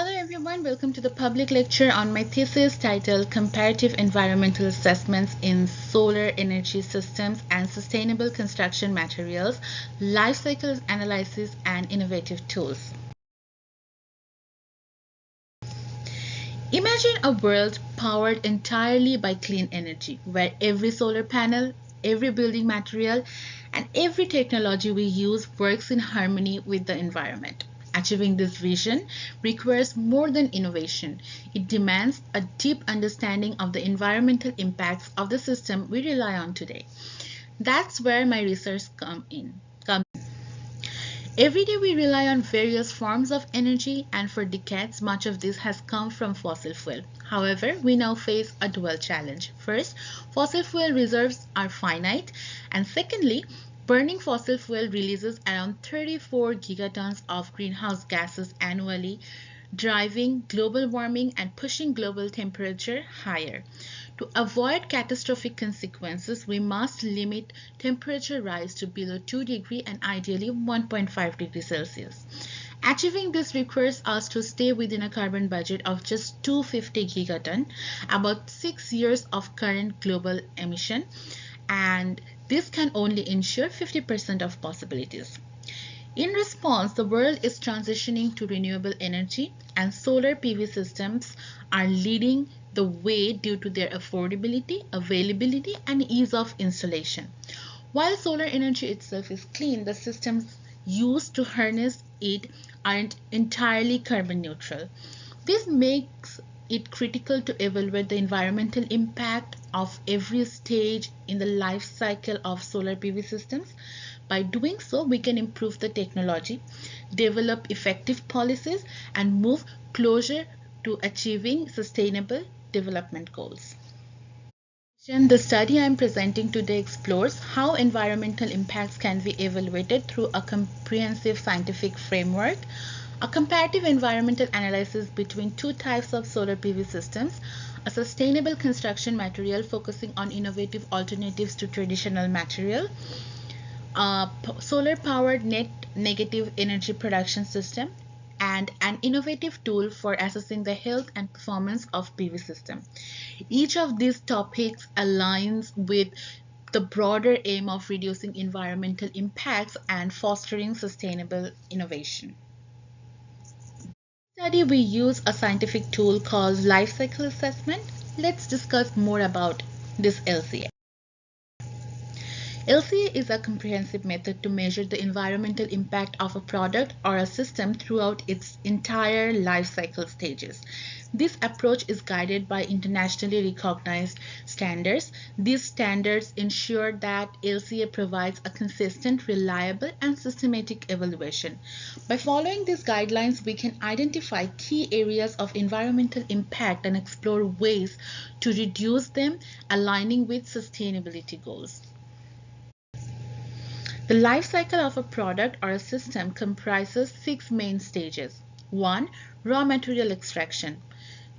Hello everyone, welcome to the public lecture on my thesis titled Comparative Environmental Assessments in Solar Energy Systems and Sustainable Construction Materials, Life Cycle Analysis and Innovative Tools. Imagine a world powered entirely by clean energy, where every solar panel, every building material, and every technology we use works in harmony with the environment. Achieving this vision requires more than innovation. It demands a deep understanding of the environmental impacts of the system we rely on today. That's where my research comes in. Every day we rely on various forms of energy, and for decades much of this has come from fossil fuel. However, we now face a dual challenge. First, fossil fuel reserves are finite, and secondly, burning fossil fuel releases around 34 gigatons of greenhouse gases annually, driving global warming and pushing global temperature higher. To avoid catastrophic consequences, we must limit temperature rise to below 2 degrees and ideally 1.5 degrees Celsius. Achieving this requires us to stay within a carbon budget of just 250 gigaton, about 6 years of current global emission, and this can only ensure 50% of possibilities. In response, the world is transitioning to renewable energy, and solar PV systems are leading the way due to their affordability, availability, and ease of installation. While solar energy itself is clean, the systems used to harness it aren't entirely carbon neutral. This makes it critical to evaluate the environmental impact of every stage in the life cycle of solar PV systems. By doing so, we can improve the technology, develop effective policies, and move closer to achieving sustainable development goals. The study I am presenting today explores how environmental impacts can be evaluated through a comprehensive scientific framework, a comparative environmental analysis between two types of solar PV systems, a sustainable construction material focusing on innovative alternatives to traditional material, a solar-powered net negative energy production system, and an innovative tool for assessing the health and performance of PV system. Each of these topics aligns with the broader aim of reducing environmental impacts and fostering sustainable innovation. In this study, we use a scientific tool called life cycle assessment. Let's discuss more about this LCA. LCA is a comprehensive method to measure the environmental impact of a product or a system throughout its entire life cycle stages. This approach is guided by internationally recognized standards. These standards ensure that LCA provides a consistent, reliable, and systematic evaluation. By following these guidelines, we can identify key areas of environmental impact and explore ways to reduce them, aligning with sustainability goals. The life cycle of a product or a system comprises 6 main stages. 1. Raw material extraction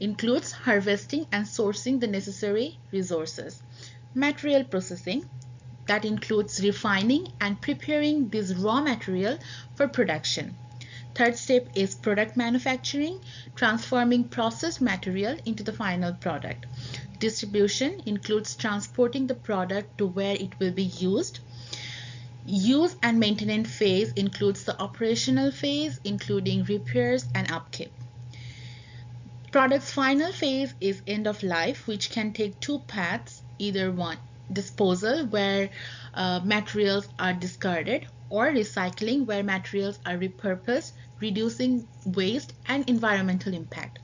includes harvesting and sourcing the necessary resources. Material processing, that includes refining and preparing this raw material for production. Third step is product manufacturing, transforming processed material into the final product. Distribution includes transporting the product to where it will be used. Use and maintenance phase includes the operational phase, including repairs and upkeep. Product's final phase is end of life, which can take two paths, either one, disposal, where materials are discarded, or recycling, where materials are repurposed, reducing waste and environmental impact.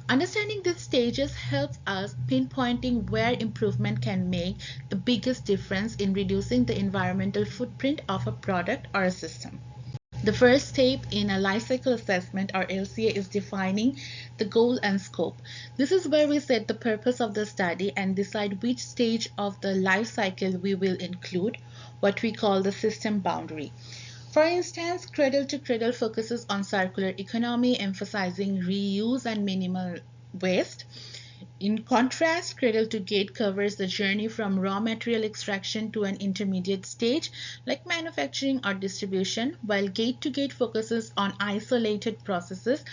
Understanding these stages helps us pinpointing where improvement can make the biggest difference in reducing the environmental footprint of a product or a system. The first step in a life cycle assessment or LCA is defining the goal and scope. This is where we set the purpose of the study and decide which stage of the life cycle we will include, what we call the system boundary. For instance, Cradle to Cradle focuses on circular economy, emphasizing reuse and minimal waste. In contrast, cradle to gate covers the journey from raw material extraction to an intermediate stage like manufacturing or distribution, while gate to gate focuses on isolated processes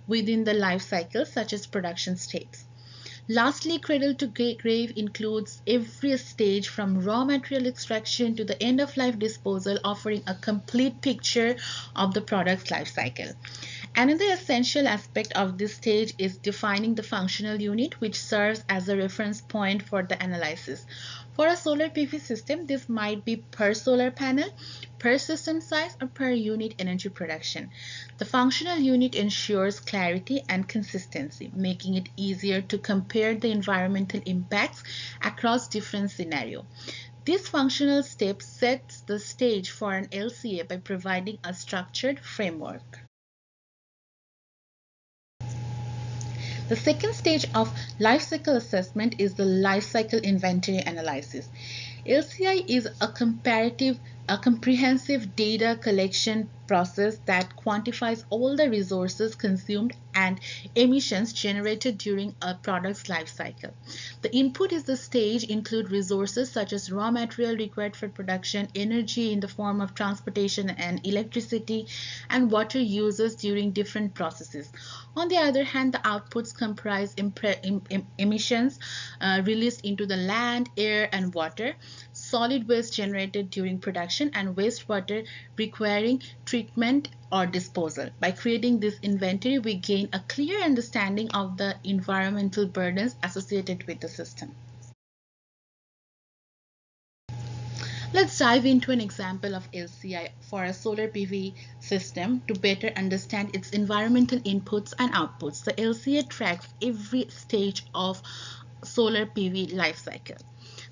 within the life cycle such as production steps. Lastly, cradle to grave includes every stage from raw material extraction to the end of life disposal, offering a complete picture of the product's life cycle. Another essential aspect of this stage is defining the functional unit, which serves as a reference point for the analysis. For a solar PV system, this might be per solar panel, per system size, or per unit energy production. The functional unit ensures clarity and consistency, making it easier to compare the environmental impacts across different scenarios. This functional step sets the stage for an LCA by providing a structured framework. The second stage of life cycle assessment is the life cycle inventory analysis. LCI is a comprehensive data collection process that quantifies all the resources consumed and emissions generated during a product's life cycle. The input is the stage include resources such as raw material required for production, energy in the form of transportation and electricity, and water uses during different processes. On the other hand, the outputs comprise emissions released into the land, air, and water, solid waste generated during production, and wastewater requiring treatment or disposal. By creating this inventory, we gain a clear understanding of the environmental burdens associated with the system. Let's dive into an example of LCI for a solar PV system to better understand its environmental inputs and outputs. The LCA tracks every stage of solar PV life cycle.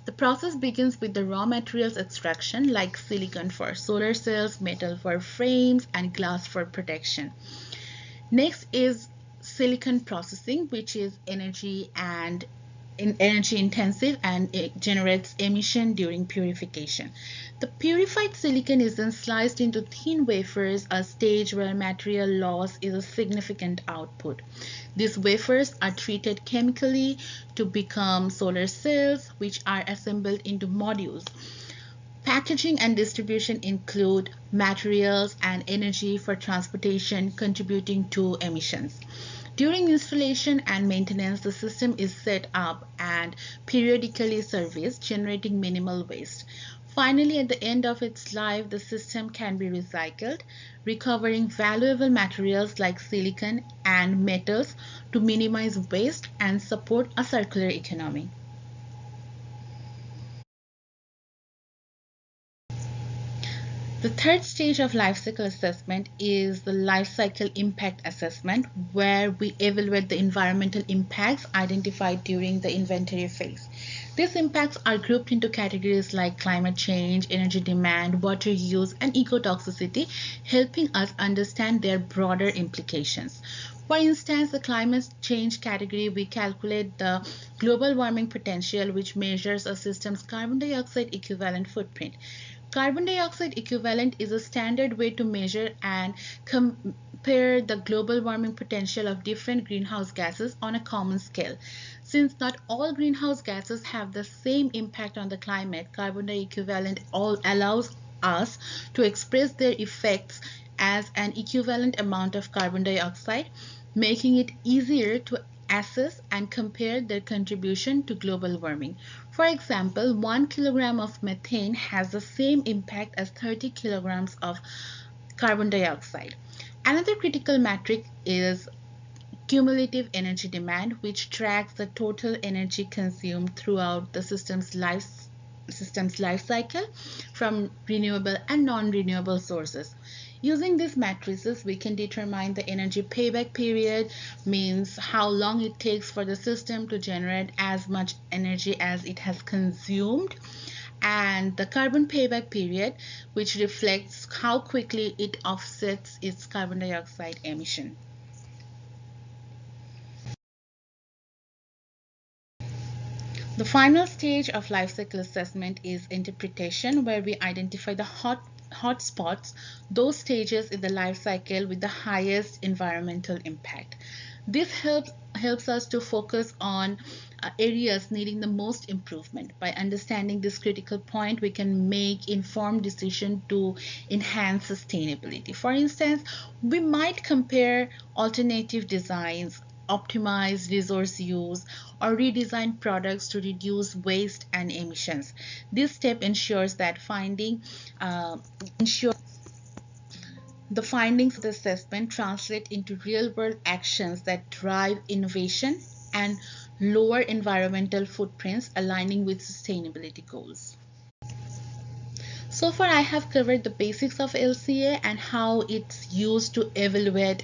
The process begins with the raw materials extraction like silicon for solar cells, metal for frames, and glass for protection. Next is silicon processing, which is energy intensive, and it generates emission during purification. The purified silicon is then sliced into thin wafers, a stage where material loss is a significant output. These wafers are treated chemically to become solar cells, which are assembled into modules. Packaging and distribution include materials and energy for transportation, contributing to emissions. During installation and maintenance, the system is set up and periodically serviced, generating minimal waste. Finally, at the end of its life, the system can be recycled, recovering valuable materials like silicon and metals to minimize waste and support a circular economy. The third stage of life cycle assessment is the life cycle impact assessment, where we evaluate the environmental impacts identified during the inventory phase. These impacts are grouped into categories like climate change, energy demand, water use, and ecotoxicity, helping us understand their broader implications. For instance, the climate change category, we calculate the global warming potential, which measures a system's carbon dioxide equivalent footprint. Carbon dioxide equivalent is a standard way to measure and compare the global warming potential of different greenhouse gases on a common scale. Since not all greenhouse gases have the same impact on the climate, carbon dioxide equivalent allows us to express their effects as an equivalent amount of carbon dioxide, making it easier to assess and compare their contribution to global warming. For example, 1 kilogram of methane has the same impact as 30 kilograms of carbon dioxide. Another critical metric is cumulative energy demand, which tracks the total energy consumed throughout the system's life cycle from renewable and non-renewable sources. Using these matrices, we can determine the energy payback period, means how long it takes for the system to generate as much energy as it has consumed, and the carbon payback period, which reflects how quickly it offsets its carbon dioxide emission. The final stage of life cycle assessment is interpretation, where we identify the hotspots, those stages in the life cycle with the highest environmental impact. This helps helps us to focus on areas needing the most improvement. By understanding this critical point, we can make informed decisions to enhance sustainability. For instance, we might compare alternative designs, optimize resource use, or redesign products to reduce waste and emissions. This step ensures that the findings of the assessment translate into real-world actions that drive innovation and lower environmental footprints, aligning with sustainability goals. So far, I have covered the basics of LCA and how it's used to evaluate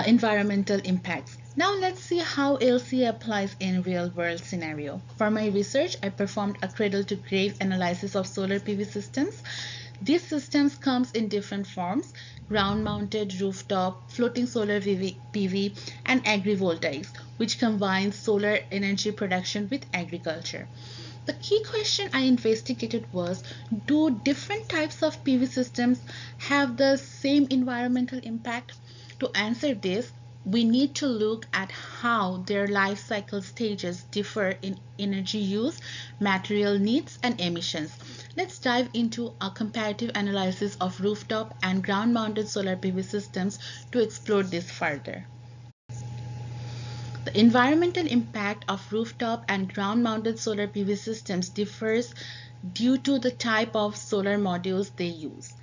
environmental impacts. Now let's see how LCA applies in real-world scenario. For my research, I performed a cradle-to-grave analysis of solar PV systems. These systems comes in different forms: ground-mounted, rooftop, floating solar PV, and agrivoltaics, which combines solar energy production with agriculture. The key question I investigated was, do different types of PV systems have the same environmental impact? To answer this, we need to look at how their life cycle stages differ in energy use, material needs, and emissions. Let's dive into a comparative analysis of rooftop and ground-mounted solar PV systems to explore this further. The environmental impact of rooftop and ground-mounted solar PV systems differs due to the type of solar modules they use.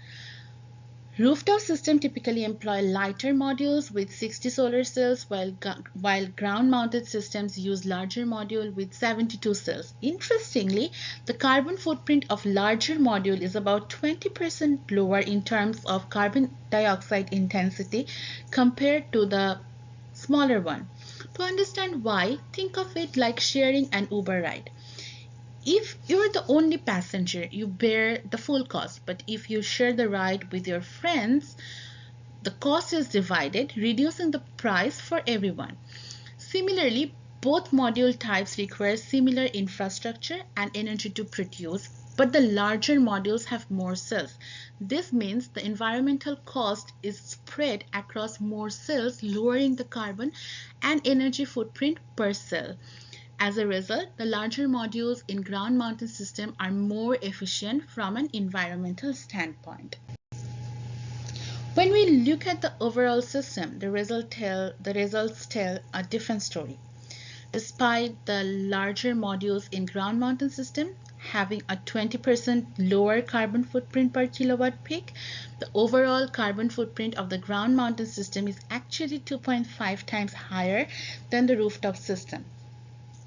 Rooftop systems typically employ lighter modules with 60 solar cells, while ground-mounted systems use larger modules with 72 cells. Interestingly, the carbon footprint of larger module is about 20% lower in terms of carbon dioxide intensity compared to the smaller one. To understand why, think of it like sharing an Uber ride. If you're the only passenger, you bear the full cost, but if you share the ride with your friends, the cost is divided, reducing the price for everyone. Similarly, both module types require similar infrastructure and energy to produce, but the larger modules have more cells. This means the environmental cost is spread across more cells, lowering the carbon and energy footprint per cell. As a result, the larger modules in ground-mounted systems are more efficient from an environmental standpoint. When we look at the overall system, the results tell a different story. Despite the larger modules in ground-mounted system having a 20% lower carbon footprint per kilowatt peak, the overall carbon footprint of the ground-mounted system is actually 2.5 times higher than the rooftop system.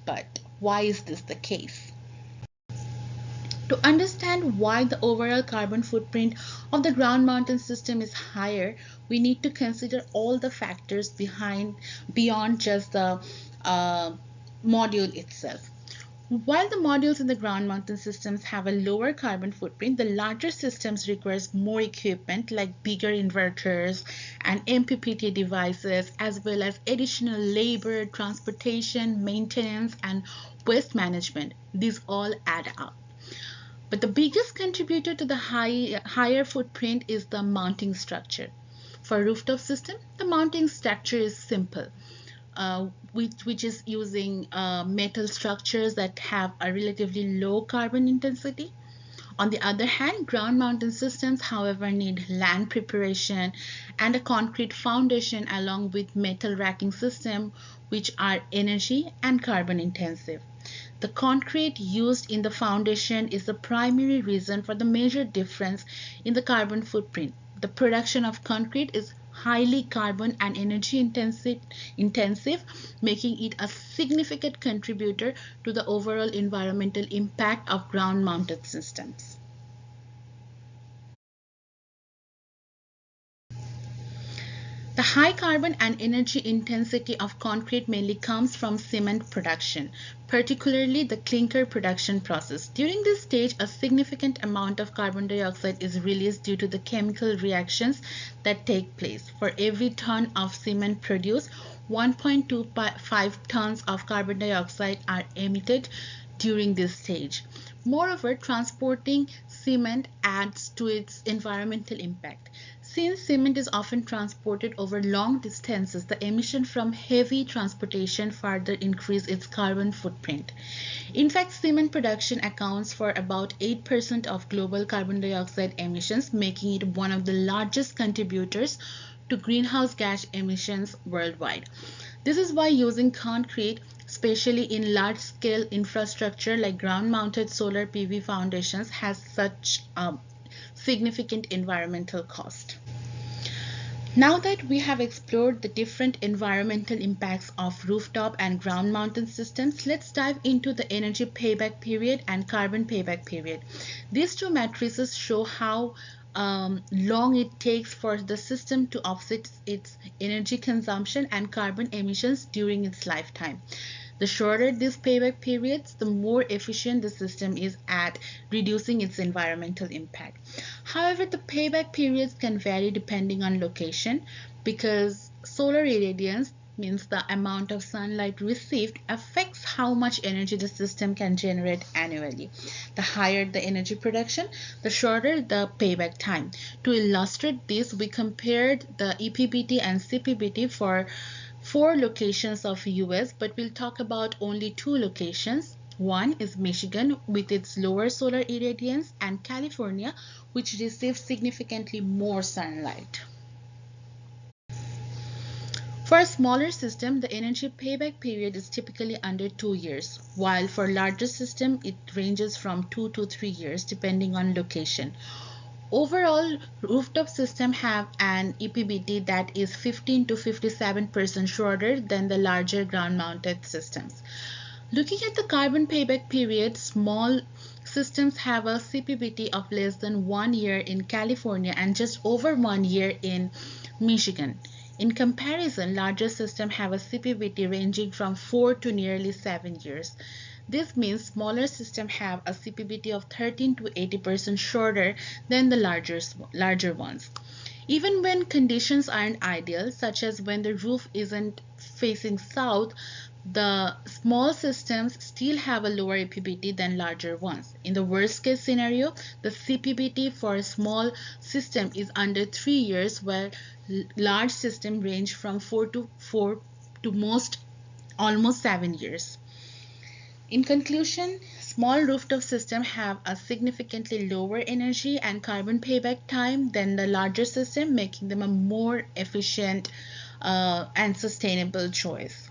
But why is this the case? To understand why the overall carbon footprint of the ground mounted system is higher, we need to consider all the factors beyond just the module itself. While the modules in the ground mounted systems have a lower carbon footprint, the larger systems requires more equipment like bigger inverters and MPPT devices, as well as additional labor, transportation, maintenance, and waste management. These all add up. But the biggest contributor to the higher footprint is the mounting structure. For a rooftop system, the mounting structure is simple. Which is using metal structures that have a relatively low carbon intensity. On the other hand, ground mounted systems, however, need land preparation and a concrete foundation along with metal racking system, which are energy and carbon intensive. The concrete used in the foundation is the primary reason for the major difference in the carbon footprint. The production of concrete is highly carbon and energy intensive, making it a significant contributor to the overall environmental impact of ground-mounted systems. The high carbon and energy intensity of concrete mainly comes from cement production, particularly the clinker production process. During this stage, a significant amount of carbon dioxide is released due to the chemical reactions that take place. For every ton of cement produced, 1.25 tons of carbon dioxide are emitted during this stage. Moreover, transporting cement adds to its environmental impact. Since cement is often transported over long distances, the emission from heavy transportation further increase its carbon footprint. In fact, cement production accounts for about 8% of global carbon dioxide emissions, making it one of the largest contributors to greenhouse gas emissions worldwide. This is why using concrete, especially in large-scale infrastructure like ground-mounted solar PV foundations, has such significant environmental cost. Now that we have explored the different environmental impacts of rooftop and ground-mounted systems, let's dive into the energy payback period and carbon payback period. These two matrices show how long it takes for the system to offset its energy consumption and carbon emissions during its lifetime. The shorter these payback periods, the more efficient the system is at reducing its environmental impact. However, the payback periods can vary depending on location because solar irradiance means the amount of sunlight received affects how much energy the system can generate annually. The higher the energy production, the shorter the payback time. To illustrate this, we compared the EPBT and CPBT for 4 locations of US, but we'll talk about only 2 locations. One is Michigan with its lower solar irradiance and California, which receives significantly more sunlight. For a smaller system, the energy payback period is typically under 2 years, while for larger system, it ranges from 2 to 3 years depending on location. Overall, rooftop systems have an EPBT that is 15 to 57% shorter than the larger ground-mounted systems. Looking at the carbon payback period, small systems have a CPBT of less than 1 year in California and just over 1 year in Michigan. In comparison, larger systems have a CPBT ranging from 4 to nearly 7 years. This means smaller systems have a CPBT of 13 to 80% shorter than the larger ones. Even when conditions aren't ideal, such as when the roof isn't facing south, the small systems still have a lower EPBT than larger ones. In the worst case scenario, the CPBT for a small system is under 3 years, where large systems range from 4 to almost 7 years. In conclusion, small rooftop systems have a significantly lower energy and carbon payback time than the larger system, making them a more efficient and sustainable choice.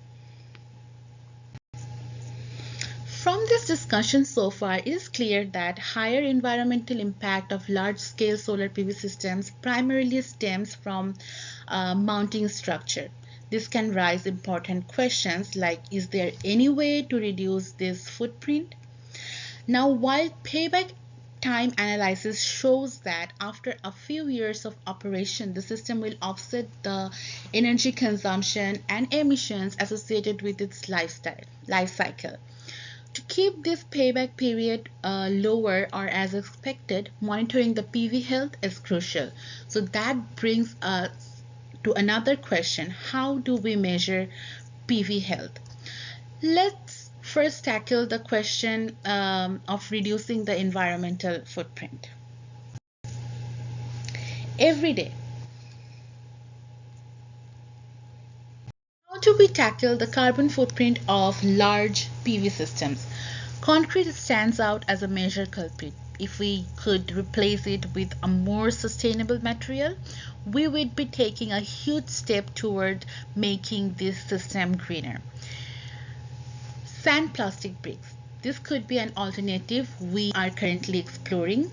From this discussion so far, it is clear that higher environmental impact of large-scale solar PV systems primarily stems from mounting structure. This can raise important questions like, is there any way to reduce this footprint? Now, while payback time analysis shows that after a few years of operation, the system will offset the energy consumption and emissions associated with its life cycle. To keep this payback period lower or as expected, monitoring the PV health is crucial. So that brings us to another question: how do we measure PV health? Let's first tackle the question of reducing the environmental footprint. Every day, how do we tackle the carbon footprint of large PV systems? Concrete stands out as a major culprit. If we could replace it with a more sustainable material, we would be taking a huge step toward making this system greener. Sand plastic bricks. This could be an alternative we are currently exploring.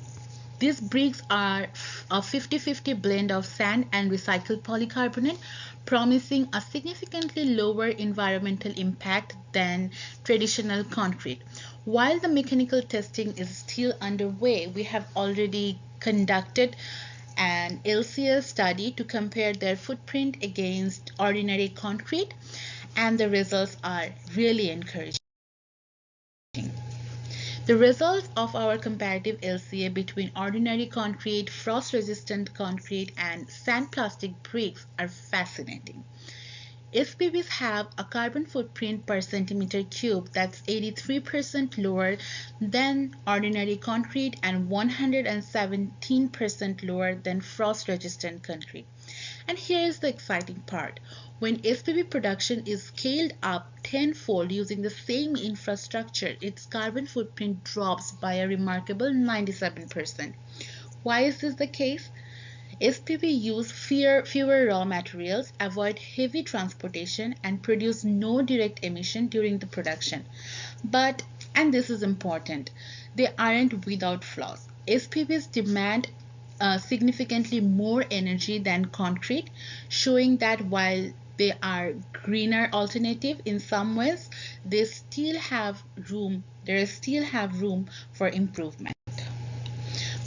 These bricks are a 50-50 blend of sand and recycled polycarbonate, promising a significantly lower environmental impact than traditional concrete. While the mechanical testing is still underway, we have already conducted an LCA study to compare their footprint against ordinary concrete, and the results are really encouraging. The results of our comparative LCA between ordinary concrete, frost-resistant concrete, and sand plastic bricks are fascinating. SPVs have a carbon footprint per centimeter cube that's 83% lower than ordinary concrete and 117% lower than frost-resistant concrete. And here is the exciting part. When SPV production is scaled up tenfold using the same infrastructure, its carbon footprint drops by a remarkable 97%. Why is this the case? SPV use fewer raw materials, avoid heavy transportation, and produce no direct emission during the production. But, and this is important, they aren't without flaws. SPVs demand significantly more energy than concrete, showing that while they are greener alternative in some ways, they still have room for improvement.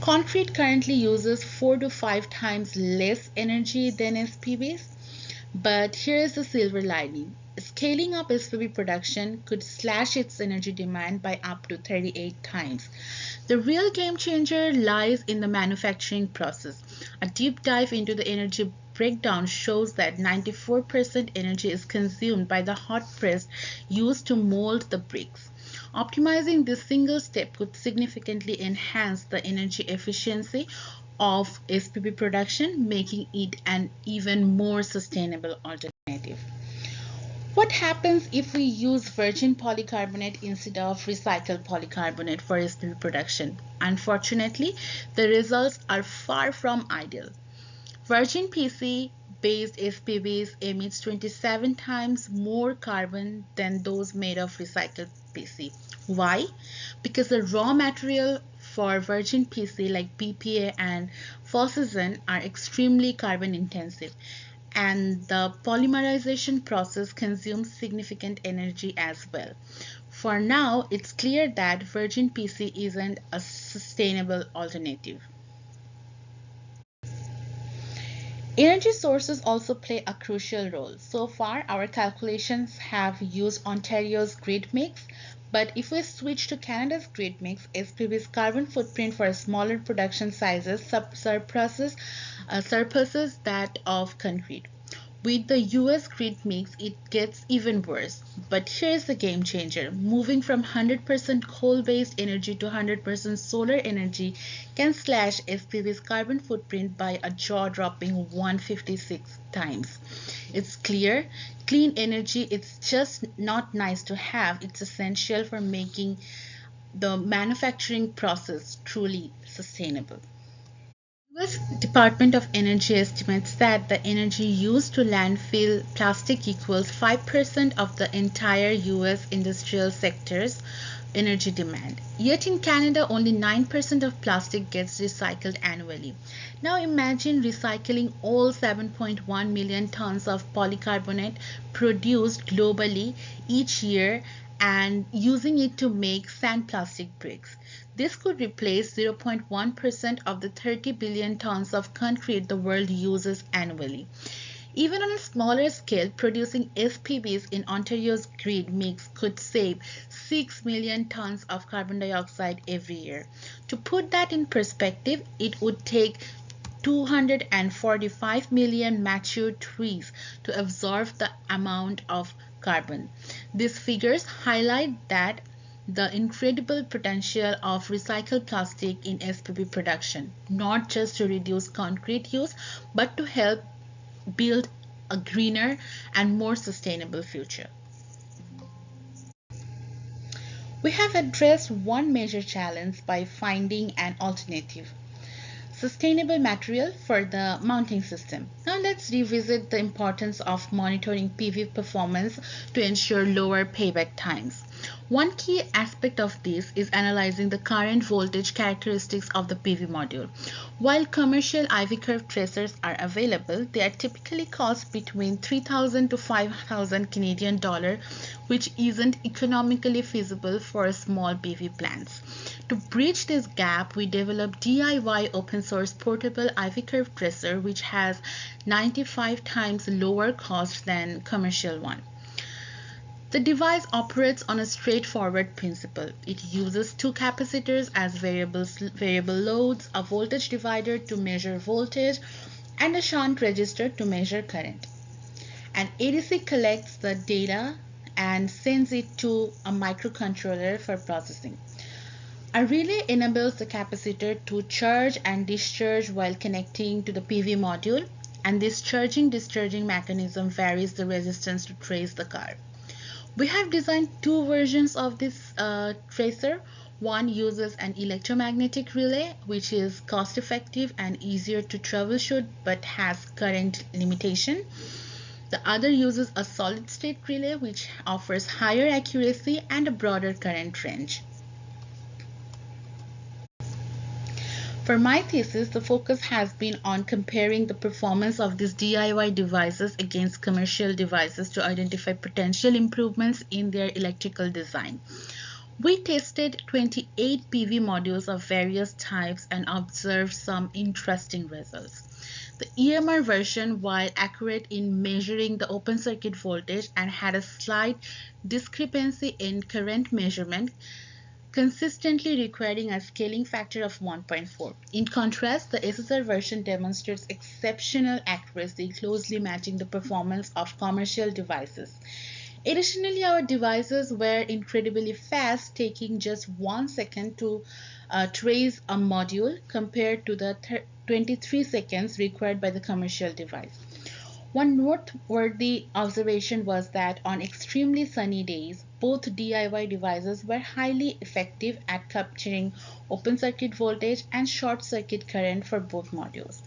Concrete currently uses 4 to 5 times less energy than SPVs, but here is the silver lining. Scaling up SPV production could slash its energy demand by up to 38 times. The real game changer lies in the manufacturing process. A deep dive into the energy breakdown shows that 94% energy is consumed by the hot press used to mold the bricks. Optimizing this single step could significantly enhance the energy efficiency of SPV production, making it an even more sustainable alternative. What happens if we use virgin polycarbonate instead of recycled polycarbonate for SPV production? Unfortunately, the results are far from ideal. Virgin PC based SPVs emits 27 times more carbon than those made of recycled PC. Why? Because the raw material for virgin PC like BPA and fossil are extremely carbon intensive, and the polymerization process consumes significant energy as well. For now, it's clear that virgin PC isn't a sustainable alternative. Energy sources also play a crucial role. So far, our calculations have used Ontario's grid mix, but if we switch to Canada's grid mix, SPV's carbon footprint for smaller production sizes surpasses that of concrete. With the US grid mix, it gets even worse. But here's the game changer. Moving from 100% coal-based energy to 100% solar energy can slash SPV's carbon footprint by a jaw-dropping 156 times. It's clear, clean energy, it's just not nice to have. It's essential for making the manufacturing process truly sustainable. U.S. Department of Energy estimates that the energy used to landfill plastic equals 5% of the entire U.S. industrial sector's energy demand. Yet in Canada, only 9% of plastic gets recycled annually. Now imagine recycling all 7.1 million tons of polycarbonate produced globally each year and using it to make sand plastic bricks. This could replace 0.1% of the 30 billion tons of concrete the world uses annually. Even on a smaller scale, producing SPVs in Ontario's grid mix could save 6 million tons of carbon dioxide every year. To put that in perspective, it would take 245 million mature trees to absorb the amount of carbon. These figures highlight that the incredible potential of recycled plastic in SPV production, not just to reduce concrete use, but to help build a greener and more sustainable future. We have addressed one major challenge by finding an alternative sustainable material for the mounting system. Now let's revisit the importance of monitoring PV performance to ensure lower payback times. One key aspect of this is analyzing the current voltage characteristics of the PV module. While commercial IV curve tracers are available, they are typically cost between 3,000 to 5,000 Canadian dollar, which isn't economically feasible for small PV plants. To bridge this gap, we developed DIY open source portable IV curve tracer, which has 95 times lower cost than commercial one. The device operates on a straightforward principle. It uses two capacitors as variable loads, a voltage divider to measure voltage, and a shunt resistor to measure current. and ADC collects the data and sends it to a microcontroller for processing. A relay enables the capacitor to charge and discharge while connecting to the PV module, and this charging-discharging mechanism varies the resistance to trace the curve. We have designed two versions of this tracer. One uses an electromagnetic relay, which is cost-effective and easier to troubleshoot but has current limitation. The other uses a solid-state relay, which offers higher accuracy and a broader current range. For my thesis, the focus has been on comparing the performance of these DIY devices against commercial devices to identify potential improvements in their electrical design. We tested 28 PV modules of various types and observed some interesting results. The EMR version, while accurate in measuring the open circuit voltage and had a slight discrepancy in current measurement, consistently requiring a scaling factor of 1.4. In contrast, the SSR version demonstrates exceptional accuracy, closely matching the performance of commercial devices. Additionally, our devices were incredibly fast, taking just 1 second to trace a module compared to the 23 seconds required by the commercial device. One noteworthy observation was that on extremely sunny days, both DIY devices were highly effective at capturing open circuit voltage and short circuit current for both modules.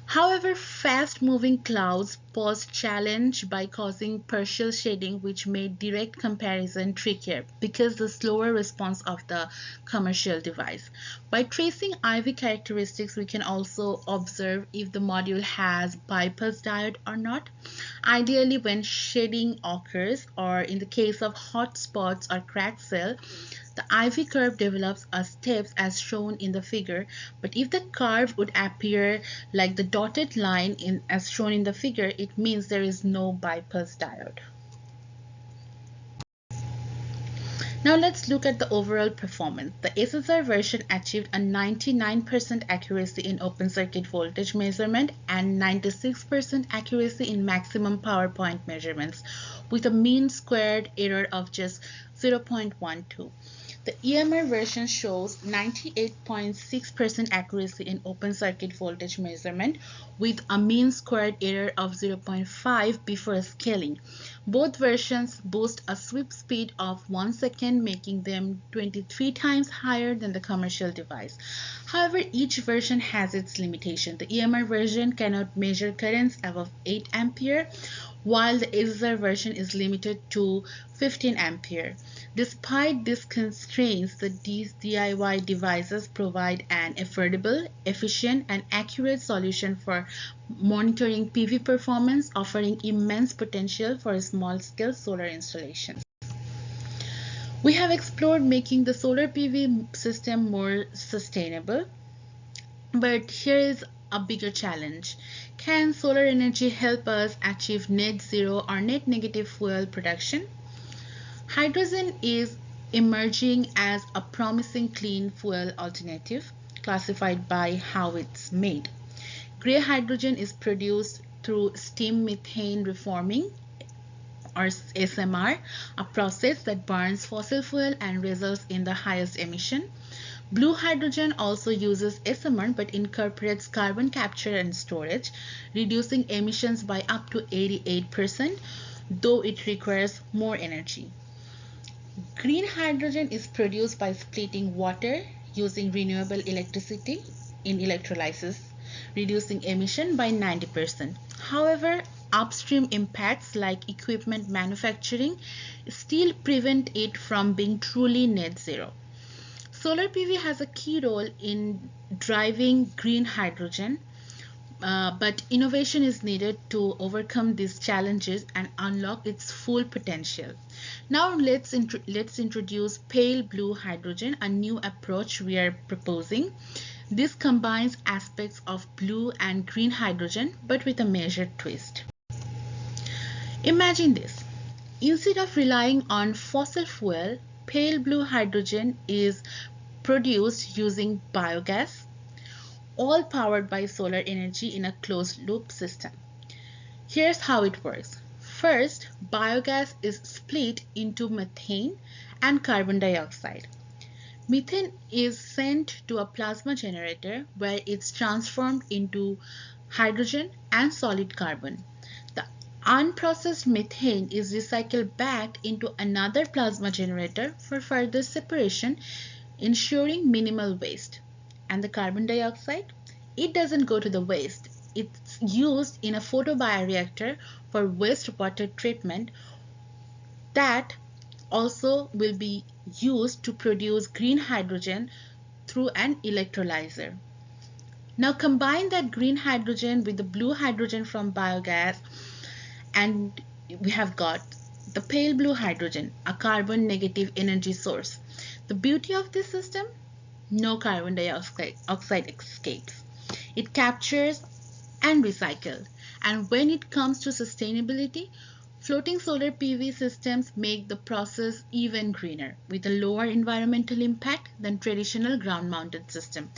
However, fast-moving clouds posed challenge by causing partial shading, which made direct comparison trickier because the slower response of the commercial device. By tracing IV characteristics, we can also observe if the module has bypass diode or not. Ideally, when shading occurs, or in the case of hot spots or cracked cell, the IV curve develops as steps as shown in the figure, but if the curve would appear like the dotted line as shown in the figure, it means there is no bypass diode. Now let's look at the overall performance. The SSR version achieved a 99% accuracy in open circuit voltage measurement and 96% accuracy in maximum power point measurements, with a mean squared error of just 0.12. The EMR version shows 98.6% accuracy in open circuit voltage measurement with a mean squared error of 0.5 before scaling. Both versions boast a sweep speed of 1 second, making them 23 times higher than the commercial device. However, each version has its limitation. The EMR version cannot measure currents above 8 ampere, while the SSR version is limited to 15 ampere. Despite these constraints, these DIY devices provide an affordable, efficient, and accurate solution for monitoring PV performance, offering immense potential for small-scale solar installations. We have explored making the solar PV system more sustainable, but here is a bigger challenge. Can solar energy help us achieve net zero or net negative fuel production? Hydrogen is emerging as a promising clean fuel alternative, classified by how it's made. Gray hydrogen is produced through steam methane reforming, or SMR, a process that burns fossil fuel and results in the highest emission. Blue hydrogen also uses SMR but incorporates carbon capture and storage, reducing emissions by up to 88%, though it requires more energy. Green hydrogen is produced by splitting water using renewable electricity in electrolysis, reducing emission by 90%. However, upstream impacts like equipment manufacturing still prevent it from being truly net zero. Solar PV has a key role in driving green hydrogen, but innovation is needed to overcome these challenges and unlock its full potential. Now let's introduce pale blue hydrogen, a new approach we are proposing. This combines aspects of blue and green hydrogen, but with a measured twist. Imagine this. Instead of relying on fossil fuel, pale blue hydrogen is produced using biogas, all powered by solar energy in a closed-loop system. Here's how it works. First, biogas is split into methane and carbon dioxide. Methane is sent to a plasma generator where it's transformed into hydrogen and solid carbon. The unprocessed methane is recycled back into another plasma generator for further separation, ensuring minimal waste. And the carbon dioxide? It doesn't go to the waste. It's used in a photobioreactor for wastewater treatment that also will be used to produce green hydrogen through an electrolyzer. Now combine that green hydrogen with the blue hydrogen from biogas and we have got the pale blue hydrogen, a carbon negative energy source. The beauty of this system? No carbon dioxide escapes. It captures and recycles. And when it comes to sustainability, floating solar PV systems make the process even greener with a lower environmental impact than traditional ground-mounted system.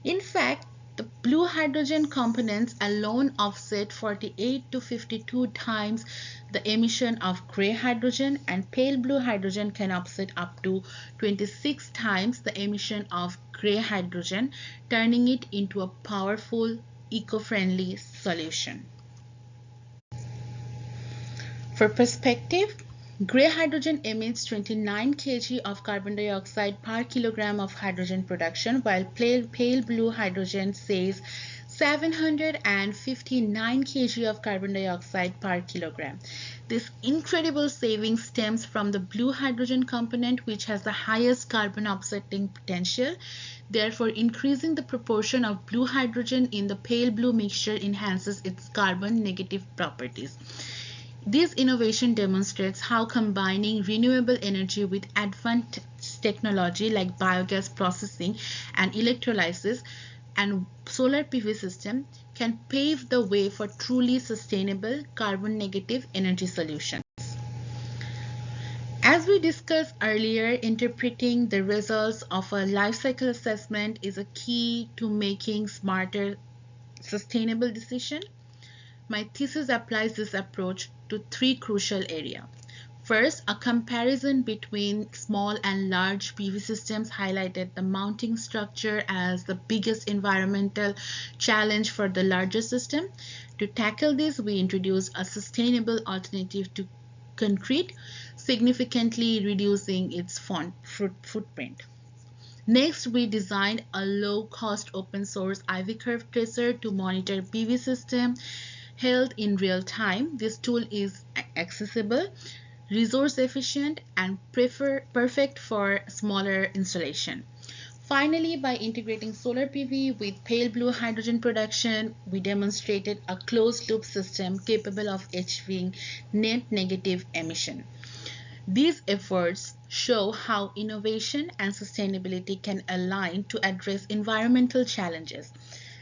In fact, the blue hydrogen components alone offset 48 to 52 times the emission of gray hydrogen, and pale blue hydrogen can offset up to 26 times the emission of gray hydrogen, turning it into a powerful, eco-friendly solution. For perspective, gray hydrogen emits 29 kg of carbon dioxide per kilogram of hydrogen production, while pale blue hydrogen saves 759 kg of carbon dioxide per kilogram. This incredible saving stems from the blue hydrogen component, which has the highest carbon offsetting potential. Therefore, increasing the proportion of blue hydrogen in the pale blue mixture enhances its carbon negative properties. This innovation demonstrates how combining renewable energy with advanced technology like biogas processing and electrolysis and solar PV system can pave the way for truly sustainable carbon negative energy solutions. As we discussed earlier, interpreting the results of a life cycle assessment is a key to making smarter, sustainable decisions. My thesis applies this approach to three crucial areas. First, a comparison between small and large PV systems highlighted the mounting structure as the biggest environmental challenge for the larger system. To tackle this, we introduced a sustainable alternative to concrete, significantly reducing its footprint. Next, we designed a low-cost open-source IV curve tracer to monitor PV system health in real time. This tool is accessible, resource efficient, and perfect for smaller installation. Finally, by integrating solar PV with pale blue hydrogen production, we demonstrated a closed-loop system capable of achieving net negative emission. These efforts show how innovation and sustainability can align to address environmental challenges.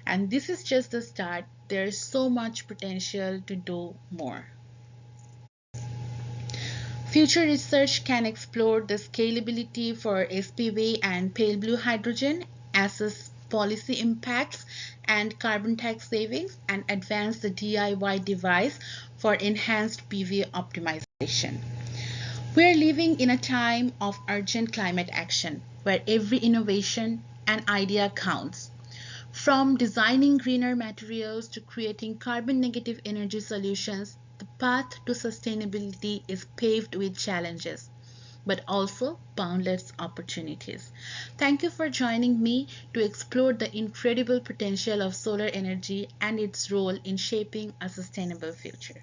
And this is just the start. There is so much potential to do more. Future research can explore the scalability for SPV and pale blue hydrogen, assess policy impacts and carbon tax savings, and advance the DIY device for enhanced PV optimization. We are living in a time of urgent climate action where every innovation and idea counts. From designing greener materials to creating carbon negative energy solutions, the path to sustainability is paved with challenges, but also boundless opportunities. Thank you for joining me to explore the incredible potential of solar energy and its role in shaping a sustainable future.